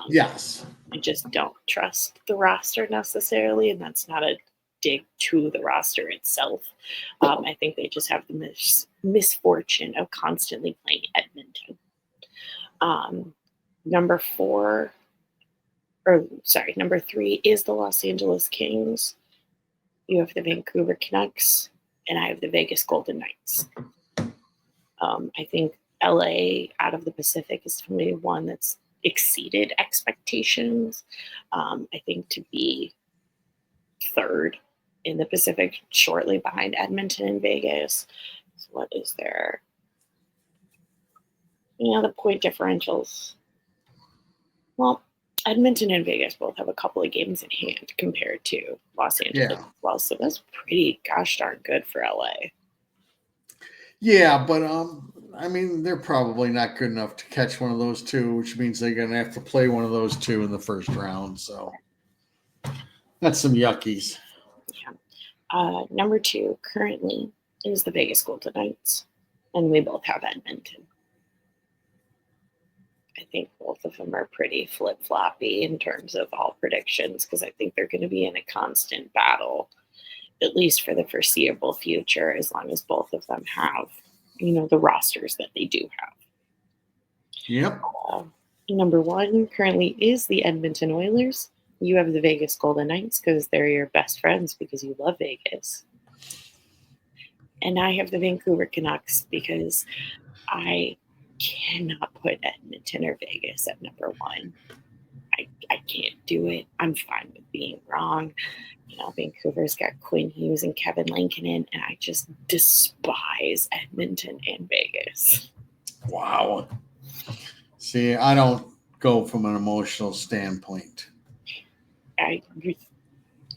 Yes. I just don't trust the roster necessarily, and that's not a dig to the roster itself. I think they just have the misfortune of constantly playing Edmonton. Number 3 is the Los Angeles Kings. You have the Vancouver Canucks, and I have the Vegas Golden Knights. I think LA out of the Pacific is maybe one that's exceeded expectations. I think to be 3rd in the Pacific, shortly behind Edmonton and Vegas. So what is there? The point differentials. Well, Edmonton and Vegas both have a couple of games in hand compared to Los Angeles as well. So that's pretty gosh darn good for LA. Yeah, but I mean, they're probably not good enough to catch one of those 2, which means they're going to have to play one of those 2 in the first round. So that's some yuckies. Yeah. Number 2 currently is the Vegas Golden Knights, and we both have Edmonton. I think both of them are pretty flip floppy in terms of all predictions because I think they're going to be in a constant battle, at least for the foreseeable future, as long as both of them have, the rosters that they do have. Yep. Number one currently is the Edmonton Oilers. You have the Vegas Golden Knights because they're your best friends because you love Vegas. And I have the Vancouver Canucks because I cannot put Edmonton or Vegas at number one. I can't do it. I'm fine with being wrong. Vancouver's got Quinn Hughes and Kevin Lankinen, and I just despise Edmonton and Vegas. Wow. See, I don't go from an emotional standpoint.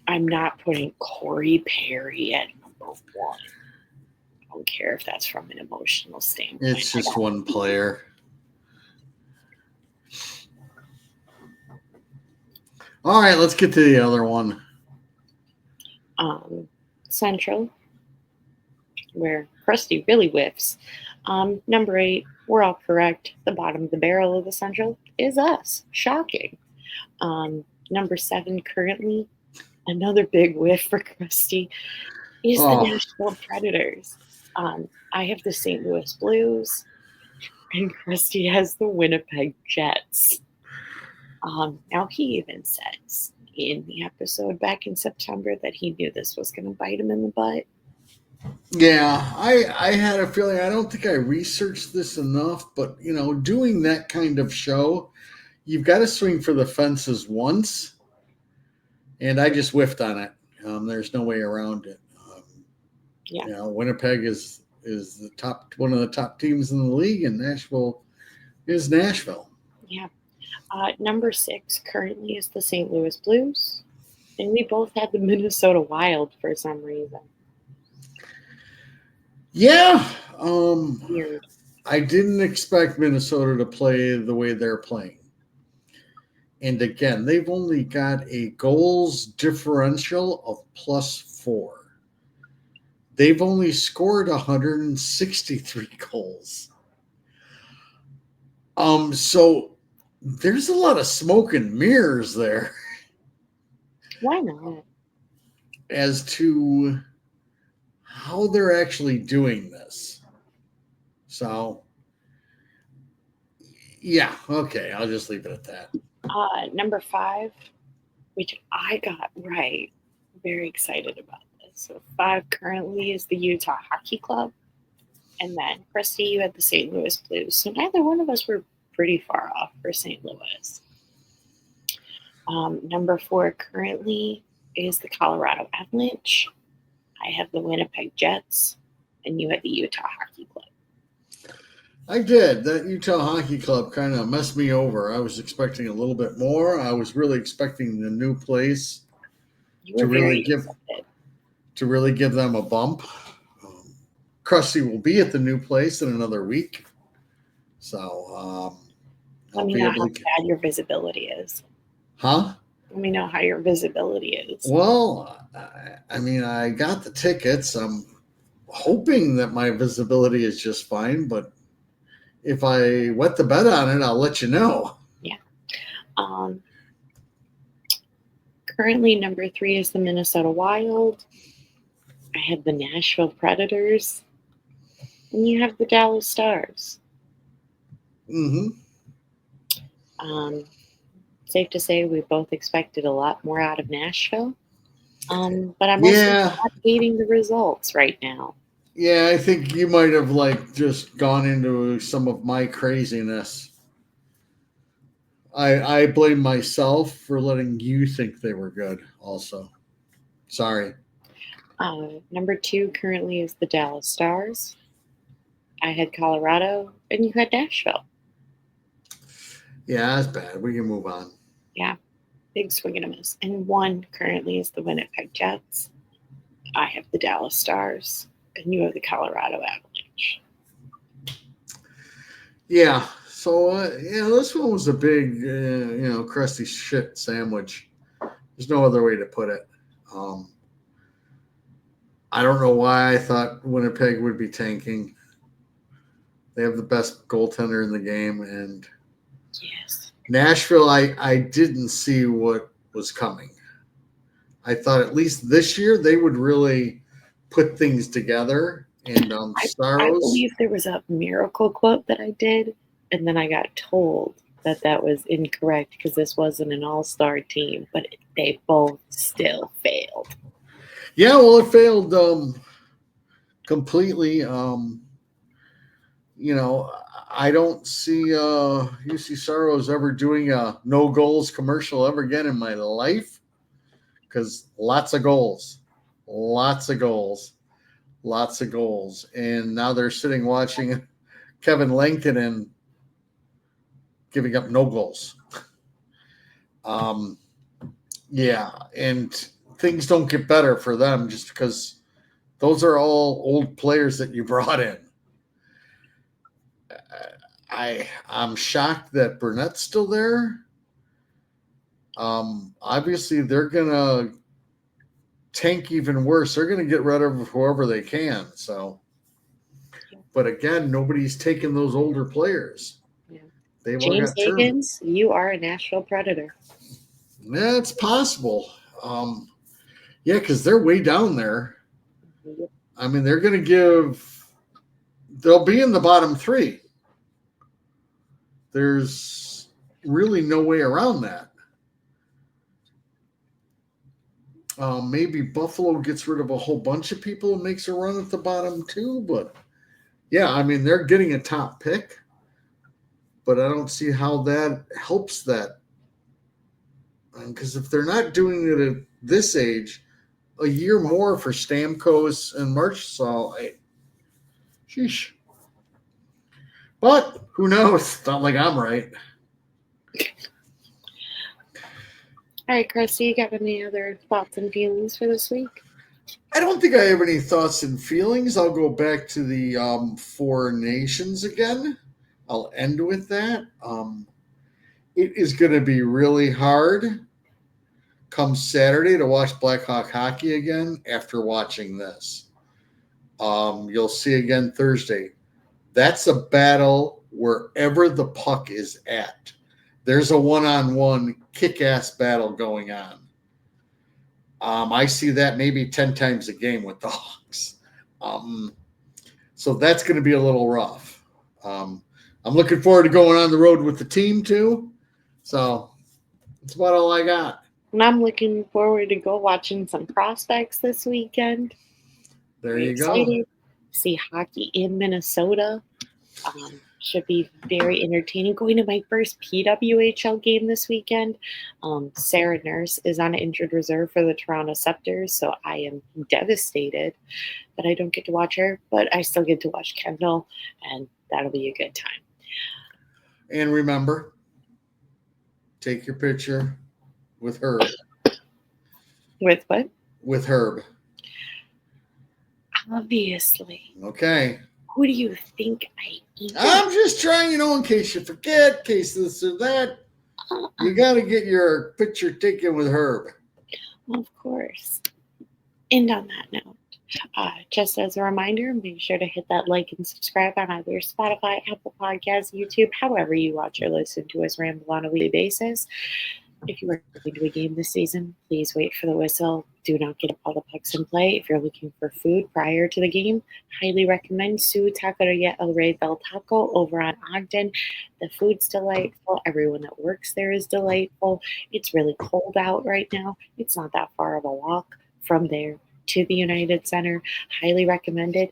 I'm not putting Corey Perry at number one. I don't care if that's from an emotional standpoint. It's just one player. All right, let's get to the other one. Central, where Krusty really whiffs. Number 8, we're all correct. The bottom of the barrel of the Central is us. Shocking. Number 7, currently, another big whiff for Krusty, is the Nashville Predators. I have the St. Louis Blues, and Krusty has the Winnipeg Jets. Now, he even says in the episode back in September that he knew this was going to bite him in the butt. Yeah, I had a feeling. I don't think I researched this enough, but doing that kind of show, you've got to swing for the fences once, and I just whiffed on it. There's no way around it. Winnipeg is the one of the top teams in the league, and Nashville is Nashville. Yeah. Number 6 currently is the St. Louis Blues, and we both had the Minnesota Wild for some reason. Yeah. Weird. I didn't expect Minnesota to play the way they're playing. And again, they've only got a goals differential of +4. They've only scored 163 goals. So there's a lot of smoke and mirrors there. Why not? As to how they're actually doing this. So, yeah, okay, I'll just leave it at that. Number 5, which I got right. Very excited about this. So 5 currently is the Utah Hockey Club. And then, Krusty, you had the St. Louis Blues. So neither one of us were pretty far off for St. Louis. Number 4 currently is the Colorado Avalanche. I have the Winnipeg Jets, and you had the Utah Hockey Club. I did. That Utah Hockey Club kind of messed me over. I was expecting a little bit more. I was really expecting the new place to really give them a bump. Krusty will be at the new place in another week. So let me know how bad your visibility is. Huh? Let me know how your visibility is. Well, I got the tickets. I'm hoping that my visibility is just fine, but if I wet the bed on it, I'll let you know. Yeah. Currently, number 3 is the Minnesota Wild. I had the Nashville Predators. And you have the Dallas Stars. Mm-hmm. Safe to say we both expected a lot more out of Nashville. But I'm also not hating the results right now. Yeah, I think you might have just gone into some of my craziness. I blame myself for letting you think they were good also. Sorry. Number 2 currently is the Dallas Stars. I had Colorado, and you had Nashville. Yeah, that's bad. We can move on. Yeah, big swing and a miss. And 1 currently is the Winnipeg Jets. I have the Dallas Stars, and you have the Colorado Avalanche. Yeah, so this one was a big, crusty shit sandwich. There's no other way to put it. I don't know why I thought Winnipeg would be tanking. They have the best goaltender in the game, and Yes. Nashville, I didn't see what was coming. I thought at least this year they would really put things together. And I Saros, believe there was a miracle quote that I did, and then I got told that that was incorrect because this wasn't an all-star team, but they both still failed. yeah, well, it failed completely. You know, I don't see UC Saros ever doing a no goals commercial ever again in my life because lots of goals, lots of goals, and now they're sitting watching Kevin Langton and giving up no goals. Um, yeah, and things don't get better for them just because those are all old players that you brought in. I'm shocked that Burnett's still there. Obviously, they're gonna tank even worse. They're gonna get rid of whoever they can. So, but again, nobody's taking those older players. Yeah. They've all James got term. Higgins, you are a Nashville Predator. Yeah, it's possible. Yeah, because they're way down there. Yep. I mean, they're gonna give. They'll be in the bottom three. There's really no way around that. Maybe Buffalo gets rid of a whole bunch of people and makes a run at the bottom too. But yeah, I mean, they're getting a top pick, but I don't see how that helps that. Because if they're not doing it at this age, a year more for Stamkos and Marchessault, sheesh. But who knows? It's not like I'm right. All right, Christy, you got any other thoughts and feelings for this week? I don't think I have any thoughts and feelings. I'll go back to the Four Nations again. I'll end with that. It is going to be really hard come Saturday to watch Blackhawk hockey again after watching this. You'll see again Thursday. That's a battle wherever the puck is at. There's a one-on-one kick-ass battle going on. I see that maybe 10 times a game with the Hawks. So that's going to be a little rough. I'm looking forward to going on the road with the team too. So that's about all I got. And I'm looking forward to go watching some prospects this weekend. There Very you go. excited. See hockey in Minnesota. Should be very entertaining. Going to my first PWHL game this weekend. Sarah Nurse is on injured reserve for the Toronto Scepters, so I am devastated that I don't get to watch her, but I still get to watch Kendall, and that'll be a good time. And remember, take your picture with Herb. With what? With Herb. Obviously. Okay. Who do you think I am? I'm just trying, in case you forget, in case this or that. You got to get your picture taken with Herb. Of course. And on that note, just as a reminder, make sure to hit that like and subscribe on either Spotify, Apple Podcasts, YouTube, however you watch or listen to us ramble on a weekly basis. If you are going to a game this season, please wait for the whistle. Do not get all the pucks in play. If you're looking for food prior to the game, highly recommend Su Taqueria El Rey Del Taco over on Ogden. The food's delightful. Everyone that works there is delightful. It's really cold out right now. It's not that far of a walk from there to the United Center. Highly recommended.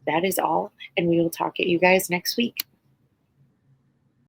That is all, and we will talk at you guys next week.